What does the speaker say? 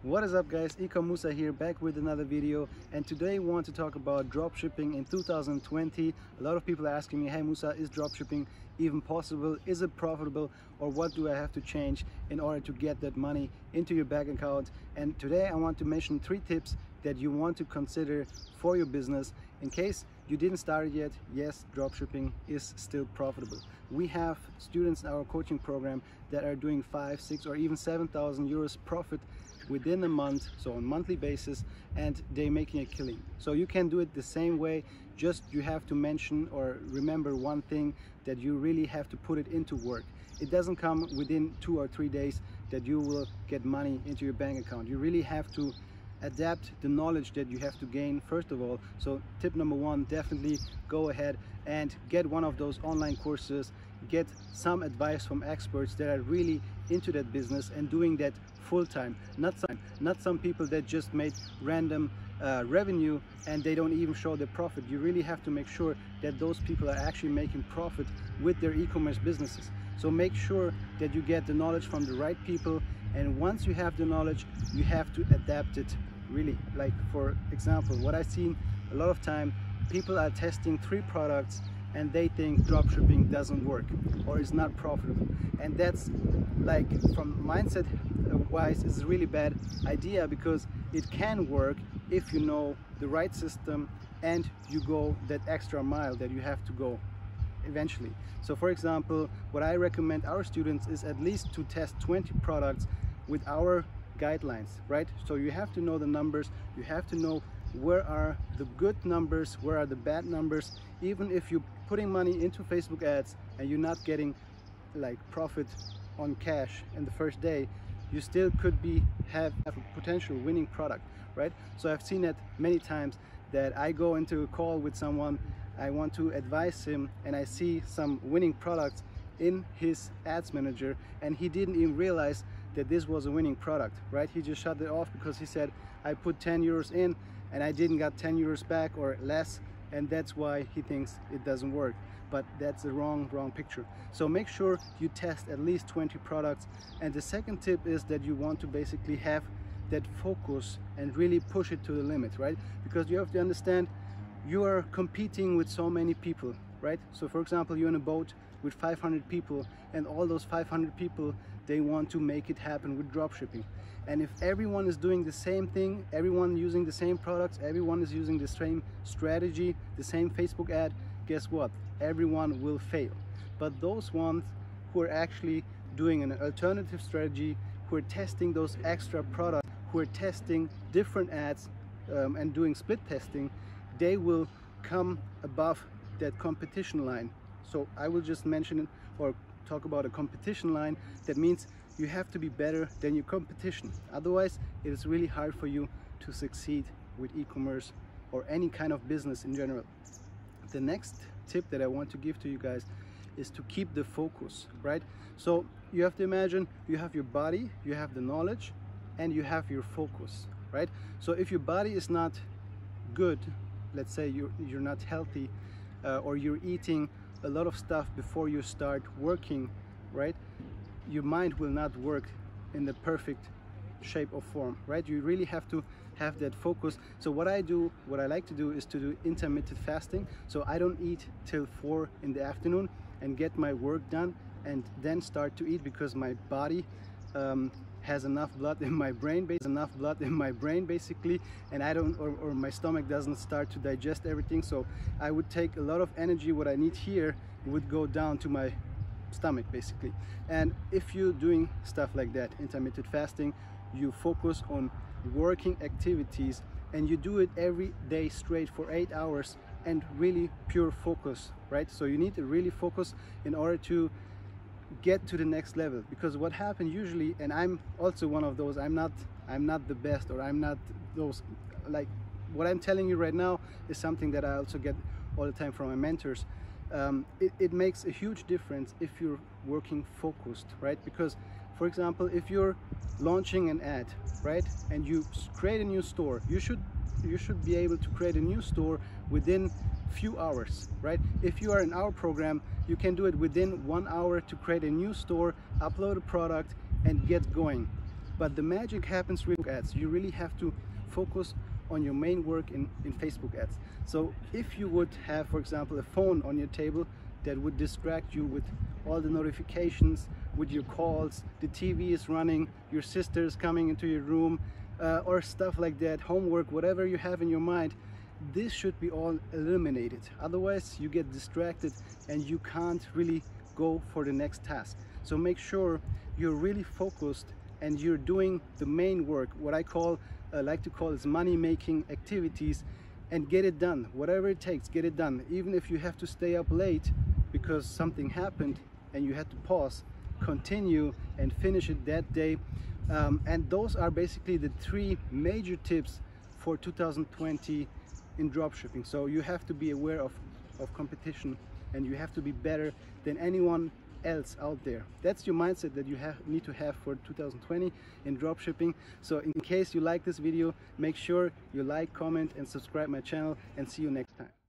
What is up guys, Ecom Musa here, back with another video, and today we want to talk about dropshipping in 2020. A lot of people are asking me, hey Musa, is dropshipping even possible? Is it profitable? Or what do I have to change in order to get that money into your bank account? And today I want to mention 3 tips that you want to consider for your business in case you didn't start it yet. Yes, dropshipping is still profitable. We have students in our coaching program that are doing 5, 6 or even 7,000 euros profit within a month, so on monthly basis, and they're making a killing. So you can do it the same way, just you have to mention or remember one thing, that you really have to put it into work. It doesn't come within 2 or 3 days that you will get money into your bank account. You really have to adapt the knowledge that you have to gain first of all. So tip number 1, definitely go ahead and get one of those online courses, get some advice from experts that are really into that business and doing that full-time, not some people that just made random revenue and they don't even show the profit. You really have to make sure that those people are actually making profit with their e-commerce businesses. So make sure that you get the knowledge from the right people, and once you have the knowledge, you have to adapt it really. Like for example, what I've seen a lot of time, people are testing 3 products and they think dropshipping doesn't work or is not profitable, and that's, like, from mindset wise, is a really bad idea, because it can work if you know the right system and you go that extra mile that you have to go eventually. So for example, what I recommend our students is at least to test 20 products with our guidelines, right? So you have to know the numbers, you have to know where are the good numbers, where are the bad numbers. Even if you're putting money into Facebook ads and you're not getting like profit on cash in the first day, you still could have a potential winning product, right? So I've seen it many times that I go into a call with someone, I want to advise him, and I see some winning products in his ads manager, and he didn't even realize that this was a winning product, right? He just shut it off because he said, I put 10 euros in and I didn't get 10 euros back or less, and that's why he thinks it doesn't work. But that's the wrong picture. So make sure you test at least 20 products. And the second tip is that you want to basically have that focus and really push it to the limit, right? Because you have to understand, you are competing with so many people, right? So for example, you're in a boat with 500 people, and all those 500 people, they want to make it happen with dropshipping. And if everyone is doing the same thing, everyone using the same products, everyone is using the same strategy, the same Facebook ad, guess what? Everyone will fail. But those ones who are actually doing an alternative strategy, who are testing those extra products, who are testing different ads and doing split testing, they will come above that competition line. So I will just mention it or talk about a competition line. That means you have to be better than your competition. Otherwise, it is really hard for you to succeed with e-commerce or any kind of business in general. The next tip that I want to give to you guys is to keep the focus, right? So you have to imagine you have your body, you have the knowledge, and you have your focus, right? So if your body is not good, let's say you're not healthy, or you're eating a lot of stuff before you start working, right? Your mind will not work in the perfect shape or form, right? You really have to have that focus. So what I like to do is to do intermittent fasting. So I don't eat till 4 in the afternoon and get my work done and then start to eat, because my body has enough blood in my brain, basically, and I don't, or my stomach doesn't start to digest everything. So I would take a lot of energy, what I need here would go down to my stomach basically. And if you're doing stuff like that, intermittent fasting, you focus on working activities and you do it every day straight for 8 hours and really pure focus, right? So you need to really focus in order to get to the next level. Because what happens usually, and I'm also one of those, I'm not the best, or I'm not those, like what I'm telling you right now is something that I also get all the time from my mentors. It makes a huge difference if you're working focused, right? Because for example, if you're launching an ad, right, and you create a new store, you should be able to create a new store within few hours, right? If you are in our program, you can do it within 1 hour to create a new store, upload a product and get going. But the magic happens through ads. You really have to focus on your main work in Facebook ads. So if you would have, for example, a phone on your table that would distract you with all the notifications, with your calls, the TV is running, your sister is coming into your room, or stuff like that, homework, whatever you have in your mind, this should be all eliminated. Otherwise you get distracted and you can't really go for the next task. So make sure you're really focused and you're doing the main work, what I like to call is money-making activities, and get it done. Whatever it takes, get it done. Even if you have to stay up late because something happened and you had to pause, continue and finish it that day. And those are basically the 3 major tips for 2020 in dropshipping. So you have to be aware of competition, and you have to be better than anyone else out there. That's your mindset that you need to have for 2020 in dropshipping. So in case you like this video, make sure you like, comment and subscribe my channel, and see you next time.